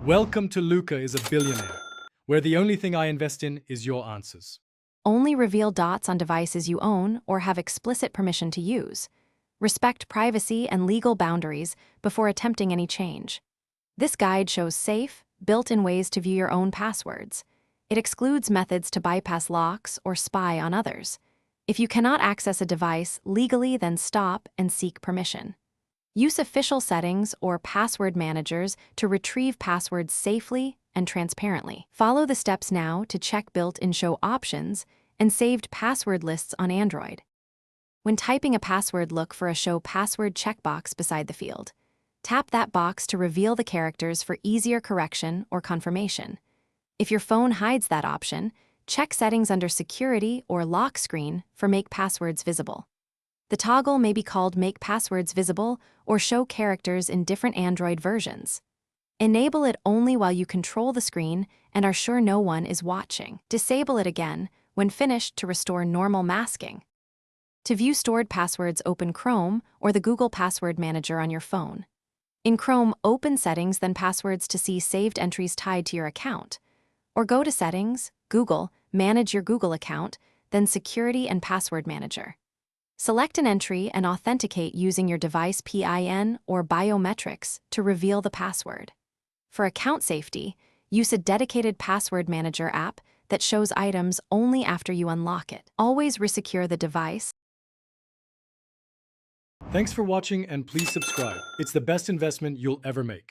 Welcome to Luca is a billionaire, where the only thing I invest in is your answers. Only reveal dots on devices you own or have explicit permission to use. Respect privacy and legal boundaries before attempting any change. This guide shows safe, built-in ways to view your own passwords. It excludes methods to bypass locks or spy on others. If you cannot access a device legally, then stop and seek permission. Use official settings or password managers to retrieve passwords safely and transparently. Follow the steps now to check built-in show options and saved password lists on Android. When typing a password, look for a show password checkbox beside the field. Tap that box to reveal the characters for easier correction or confirmation. If your phone hides that option, check settings under security or lock screen for make passwords visible. The toggle may be called Make Passwords Visible or show characters in different Android versions. Enable it only while you control the screen and are sure no one is watching. Disable it again when finished to restore normal masking. To view stored passwords, open Chrome or the Google Password Manager on your phone. In Chrome, open Settings, then Passwords to see saved entries tied to your account. Or go to Settings, Google, manage your Google account, then Security and Password Manager. Select an entry and authenticate using your device PIN or biometrics to reveal the password. For account safety, use a dedicated password manager app that shows items only after you unlock it. Always resecure the device. Thanks for watching and please subscribe. It's the best investment you'll ever make.